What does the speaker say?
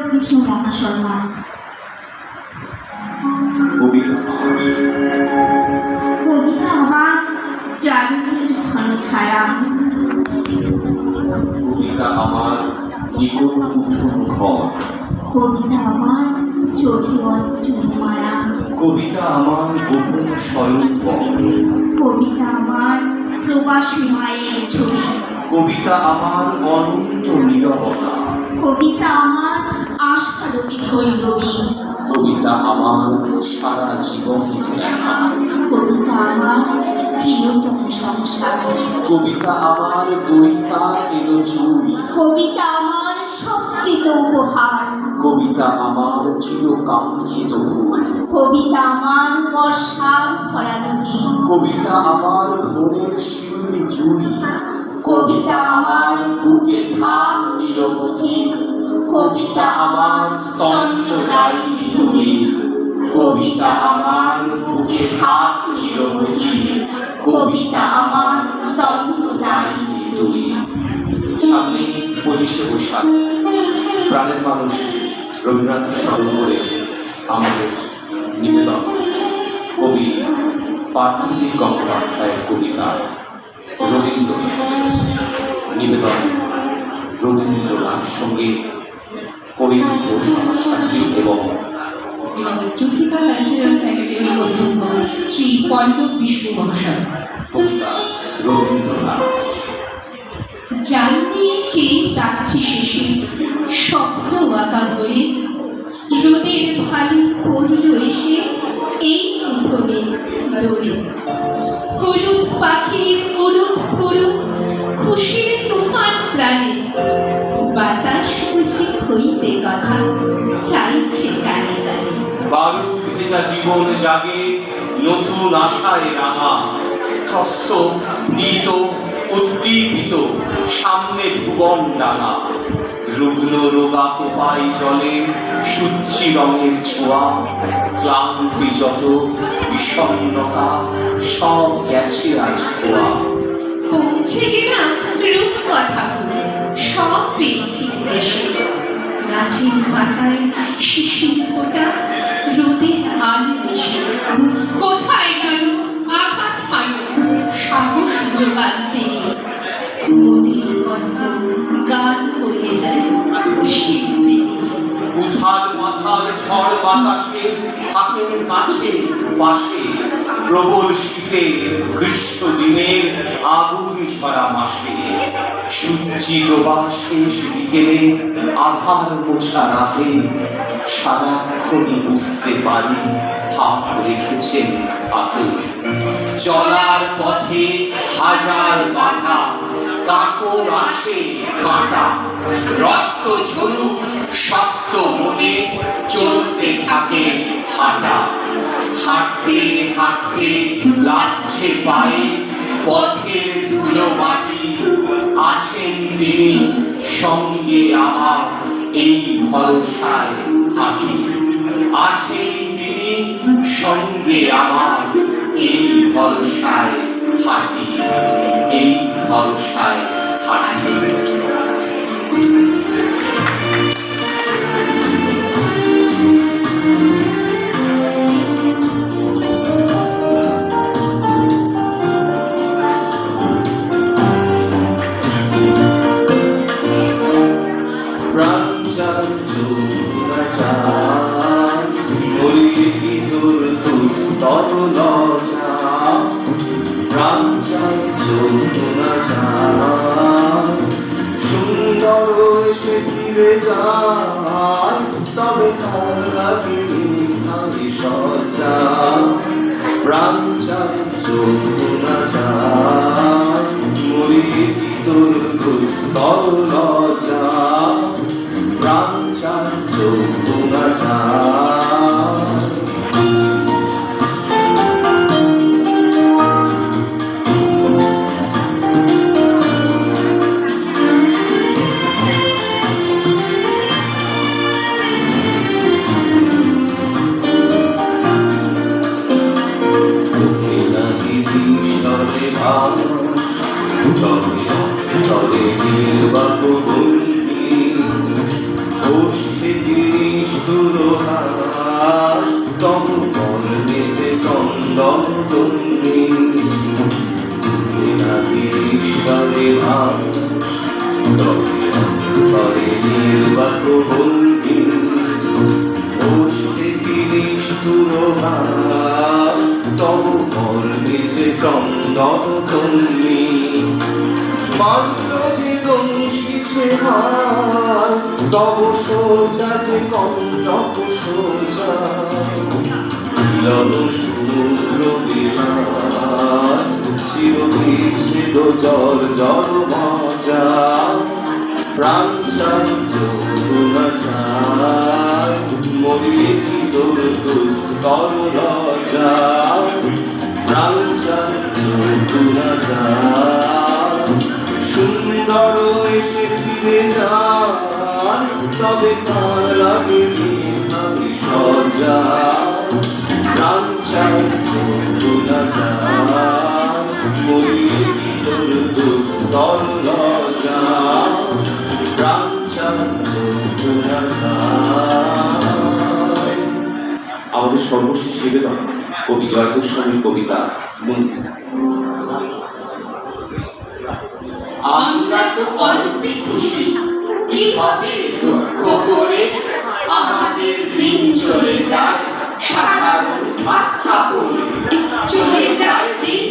কৃষ্ণ মহাশর্মা। কবিতা আমার জাগরণের ঘন ছায়া, কবিতা আমার নিকট উঠুন ঘর, কবিতা আমার চোখে অঞ্চল মায়া, কবিতা আমার গোপন স্বয়ংবর, কবিতা আমার প্রবাসী মায়ের ছবি, কবিতা আমার অনন্ত নীরবতা, কবিতা আমার আশারবি ভৈরবী, কবিতা আমার সারা জীবন দেখা, কবিতা আমার প্রিয়তম সংসার, কবিতা আমার বইতা এলো চুল, কবিতা আমার শক্তিত উপহার, কবিতা আমার চিরকাঙ্ক্ষিত ফুল, কবিতা আমার বর্ষার ভরা নদী, কবিতা আমার মনের শিউলি জুই, কবিতা আমার বুকে থাক নিরবধি, কবিতা আমার স্তন্যদায়িনী তুমি, কবিতা আমার বুকে থাক নিরবধি, কবিতা আমার স্তন্যদায়িনী তুমি। সামনে 25শে বৈশাখ, প্রাণের মানুষ রবীন্দ্রনাথকে স্মরণ করে আমাদের নিবেদন কবি পার্থিব গঙ্গোপাধ্যায়ের কবিতা রবীন্দ্র নিবেদন রবীন্দ্রনাথ সঙ্গে কবির ছাত্রী এবং যুথিকা কালচারাল একাডেমি অধ্যক্ষ শ্রী পল্লব বিষ্ণু মহাশয়। কবিতা রবীন্দ্রনাথ। জানি কে ডাকছে শেষে স্বপ্ন আঁকা করে, রোদের ভালি পড়ল এসে এই উঠোনে দৌড়ে, হলুদ পাখির উলুদ করুক খুশির তুফান প্রাণে, বাতাস বুঝি হইতে কথা চাইছে কানে কানে। বালুক ভেজা জীবন জাগে নতুন আশায় রাঙা, ত্রস্ত নীত উদ্দীপিত সামনে ভুবন ডাঙা, রুগ্ন রোগা কোপাই জলে সূচি রঙের ছোঁয়া, ক্লান্তি যত বিষণ্ণতা সব গেছে আজ খোয়া। পৌঁছে গেলাম রূপকথা, সব পেয়েছি দেশে, গাছের পাতায় শিশির ফোটা রোদে আলো এসে, কোথায় গেল আঘাত হানো সাহস জোগাতে, মনের কথা গান হয়ে যায় খুশির জেগেছে। উথাল মাথাল ঝড় বাতাসে থাকেন কাছে পাশে, প্রবল শীতে গ্রীষ্ম দিনের আগুন ছড়া মাসে, সূর্যি ডোবা শেষ বিকেলে আধার মোছা রাতে, সারাক্ষণই বুঝতে পারি হাত রেখেছেন হাতে। চলার পথে হাজার বাধা, কাকর আছে কাঁটা, রক্ত ঝরুক শক্ত মনে চলতে থাকে হাঁটা। হাঁটতে হাঁটতে লাগছে পায়ে পথের ধুলো মাটি, আছেন তিনি সঙ্গে আমার এই ভরসায় হাঁটি, আছেন তিনি সঙ্গে আমার এই ভরসায় হাঁটি, এই ভরসায় হাঁটি। সুন্দর এসে ফিরে যায়, তবে তার লাগে সজ্জা, প্রাণ চাই যৌতুনা যায়, মরি তোর দুস্তর লজ্জা, প্রাণ চাই যৌতুনা যায়। তলে নীল বাপবন্দি, কি নিষ্ঠুর হাস তবু কর্মে যে ক্রন্দন তুমি ঈশ্বরে ভাব তবে নির্বাক বলবি বসতে কি নিষ্ঠুর হাস তবু কর্মে যে ক্রন্দন তুমি মান্য যে দংশিছে হাত তব সোজা যে কণ্ঠক সোজা মিলন সমুদ্র বিহার চিরবিচ্ছেদ জর জর মজা প্রাণ চাই যৌতুনা চাই মরিলে কি তোর দুস্তর লজা প্রাণ চাই যৌতুনা চাই সুন্দর এসে ফিরে যান তবে তার লাগে আমি সজা প্রাণ চাই যৌতুনা চাই মরিলে কি তোর দুস্তর লজা প্রাণ চাই যৌতুনা চাই। আমাদের সর্বশেষ নিবেদন কবি জয় গোস্বামীর কবিতা মন্দির। আমরা তো অল্পে খুশি, কি হবে দুঃখ করে? আমাদের দিন চলে যায় সাধারণ ভাত খাবো, চলে যায় দিন